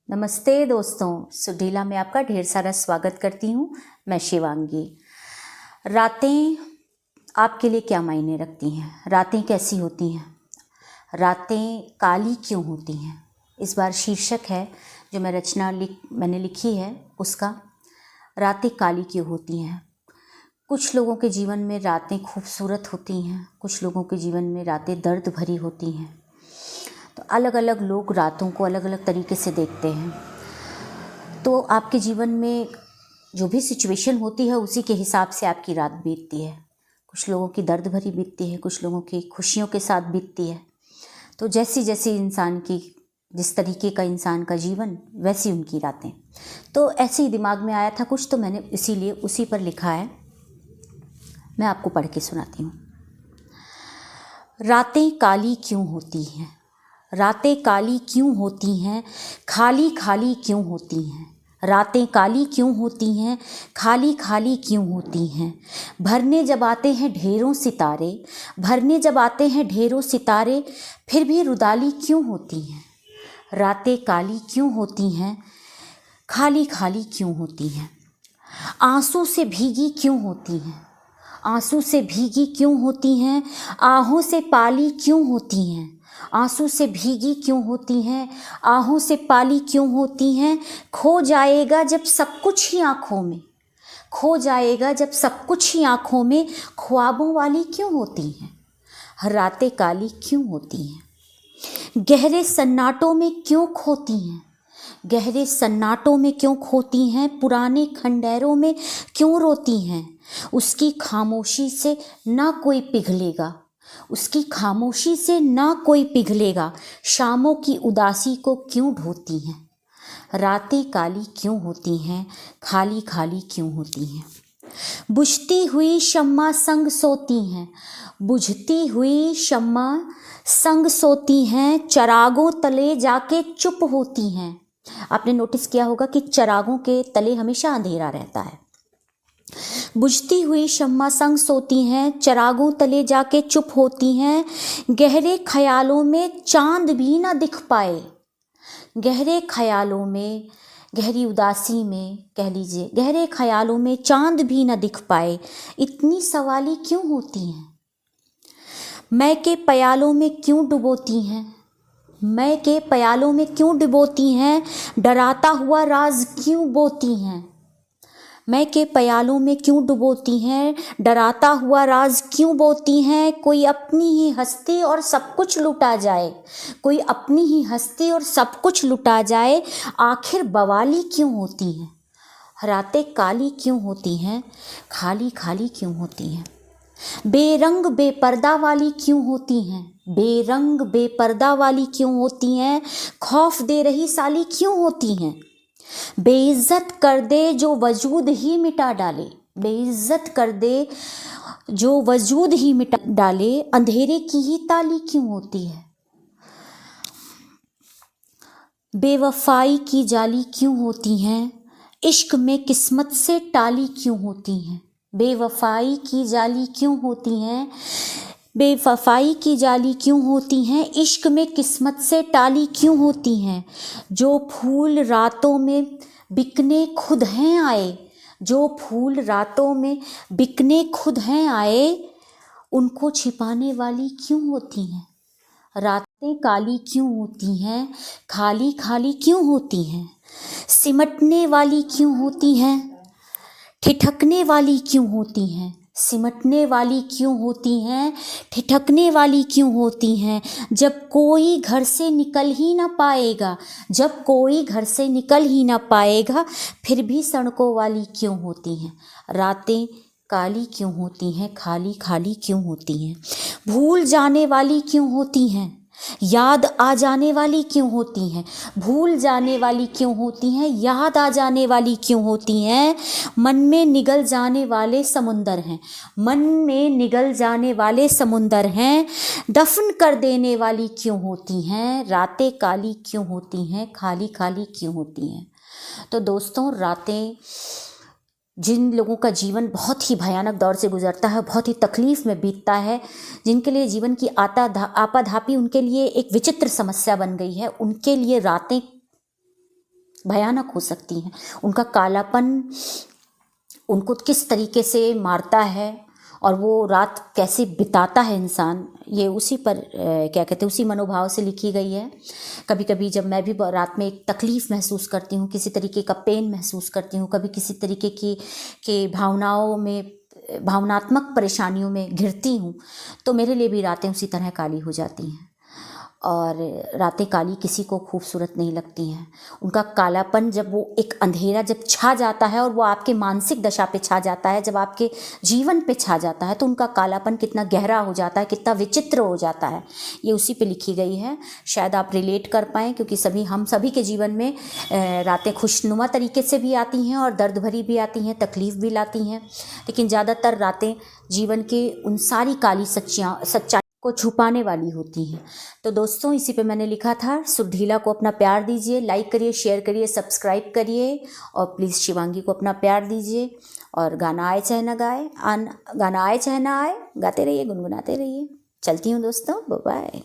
नमस्ते दोस्तों, सुडीला में आपका ढेर सारा स्वागत करती हूँ। मैं शिवांगी। रातें आपके लिए क्या मायने रखती हैं? रातें कैसी होती हैं? रातें काली क्यों होती हैं? इस बार शीर्षक है जो मैं मैंने लिखी है उसका, रातें काली क्यों होती हैं। कुछ लोगों के जीवन में रातें खूबसूरत होती हैं, कुछ लोगों के जीवन में रातें दर्द भरी होती हैं। तो अलग अलग लोग रातों को अलग अलग तरीके से देखते हैं। तो आपके जीवन में जो भी सिचुएशन होती है उसी के हिसाब से आपकी रात बीतती है। कुछ लोगों की दर्द भरी बीतती है, कुछ लोगों की खुशियों के साथ बीतती है। तो जैसी जैसी इंसान की, जिस तरीके का इंसान का जीवन, वैसी उनकी रातें। तो ऐसे ही दिमाग में आया था कुछ, तो मैंने इसीलिए उसी पर लिखा है। मैं आपको पढ़ के सुनाती हूँ। रातें काली क्यों होती हैं? रातें काली क्यों होती हैं? खाली खाली क्यों होती हैं? रातें काली क्यों होती हैं? खाली खाली क्यों होती हैं? भरने जब आते हैं ढेरों सितारे, भरने जब आते हैं ढेरों सितारे, फिर भी रुदाली क्यों होती हैं? रातें काली क्यों होती हैं? खाली खाली क्यों होती हैं? आंसू से भीगी क्यों होती हैं? आंसू से भीगी क्यों होती हैं? आहों से पाली क्यों होती हैं? आंसू से भीगी क्यों होती हैं? आहों से पाली क्यों होती हैं? खो जाएगा जब सब कुछ ही आँखों में, खो जाएगा जब सब कुछ ही आँखों में, ख्वाबों वाली क्यों होती हैं? रातें काली क्यों होती हैं? गहरे सन्नाटों में क्यों खोती हैं? गहरे सन्नाटों में क्यों खोती हैं? पुराने खंडहरों में क्यों रोती हैं? उसकी खामोशी से ना कोई पिघलेगा, उसकी खामोशी से ना कोई पिघलेगा। शामों की उदासी को क्यों ढोती हैं? रातें काली क्यों होती हैं? खाली खाली क्यों होती हैं? बुझती हुई शम्मा संग सोती हैं, बुझती हुई शम्मा संग सोती हैं, चरागों तले जाके चुप होती हैं। आपने नोटिस किया होगा कि चरागों के तले हमेशा अंधेरा रहता है। बुझती हुई शम्मा संग सोती हैं, चरागों तले जाके चुप होती हैं। गहरे ख्यालों में चांद भी ना दिख पाए, गहरे ख्यालों में, गहरी उदासी में कह लीजिए, गहरे ख्यालों में चांद भी ना दिख पाए। इतनी सवाली क्यों होती हैं? मैं के प्यालों में क्यों डुबोती हैं? मैं के प्यालों में क्यों डुबोती हैं? डराता हुआ राज क्यों बोती हैं? मैं के प्यालों में क्यों डुबोती हैं? डराता हुआ राज क्यों बोती हैं? कोई अपनी ही हस्ती और सब कुछ लुटा जाए, कोई अपनी ही हस्ती और सब कुछ लुटा जाए। आखिर बवाली क्यों होती हैं? रातें काली क्यों होती हैं? खाली खाली क्यों होती हैं? बेरंग बेपर्दा वाली क्यों होती हैं? बेरंग बेपर्दा वाली क्यों होती हैं? खौफ दे रही साली क्यों होती हैं? बेइज्जत कर दे जो वजूद ही मिटा डाले, बेइज्जत कर दे जो वजूद ही मिटा डाले। अंधेरे की ही ताली क्यों होती है? बेवफाई की जाली क्यों होती हैं? इश्क में किस्मत से टाली क्यों होती हैं? बेवफाई की जाली क्यों होती हैं? बेवफाई की जाली क्यों होती हैं? इश्क में किस्मत से टाली क्यों होती हैं? जो फूल रातों में बिकने खुद हैं आए, जो फूल रातों में बिकने खुद हैं आए, उनको छिपाने वाली क्यों होती हैं? रातें काली क्यों होती हैं? खाली खाली क्यों होती हैं? सिमटने वाली क्यों होती हैं? ठिठकने वाली क्यों होती हैं? सिमटने वाली क्यों होती हैं? ठिठकने वाली क्यों होती हैं? जब कोई घर से निकल ही ना पाएगा, जब कोई घर से निकल ही ना पाएगा, फिर भी सड़कों वाली क्यों होती हैं? रातें काली क्यों होती हैं? खाली खाली क्यों होती हैं? भूल जाने वाली क्यों होती हैं? याद आ जाने वाली क्यों होती हैं? भूल जाने वाली क्यों होती हैं? याद आ जाने वाली क्यों होती हैं? मन में निगल जाने वाले समुंदर हैं, मन में निगल जाने वाले समुंदर हैं। दफन कर देने वाली क्यों होती हैं? रातें काली क्यों होती हैं? खाली खाली क्यों होती हैं? तो दोस्तों, रातें जिन लोगों का जीवन बहुत ही भयानक दौर से गुजरता है, बहुत ही तकलीफ़ में बीतता है, जिनके लिए जीवन की आपाधापी उनके लिए एक विचित्र समस्या बन गई है, उनके लिए रातें भयानक हो सकती हैं। उनका कालापन उनको किस तरीके से मारता है और वो रात कैसे बिताता है इंसान, ये उसी पर क्या कहते हैं, उसी मनोभाव से लिखी गई है। कभी कभी जब मैं भी रात में एक तकलीफ़ महसूस करती हूँ, किसी तरीके का पेन महसूस करती हूँ, कभी किसी तरीके की भावनाओं में, भावनात्मक परेशानियों में घिरती हूँ, तो मेरे लिए भी रातें उसी तरह काली हो जाती हैं। और रातें काली किसी को खूबसूरत नहीं लगती हैं। उनका कालापन जब वो एक अंधेरा जब छा जाता है और वो आपके मानसिक दशा पे छा जाता है, जब आपके जीवन पे छा जाता है, तो उनका कालापन कितना गहरा हो जाता है, कितना विचित्र हो जाता है, ये उसी पे लिखी गई है। शायद आप रिलेट कर पाएँ, क्योंकि हम सभी के जीवन में रातें खुशनुमा तरीके से भी आती हैं और दर्द भरी भी आती हैं, तकलीफ़ भी लाती हैं, लेकिन ज़्यादातर रातें जीवन के उन सारी काली सच्चाई को छुपाने वाली होती हैं। तो दोस्तों, इसी पे मैंने लिखा था, सुरीला को अपना प्यार दीजिए, लाइक करिए, शेयर करिए, सब्सक्राइब करिए और प्लीज़ शिवांगी को अपना प्यार दीजिए। और गाना आए चाहे ना गाए, गाना आए चाहे ना आए, गाते रहिए, गुनगुनाते रहिए। चलती हूँ दोस्तों, बाय बाय।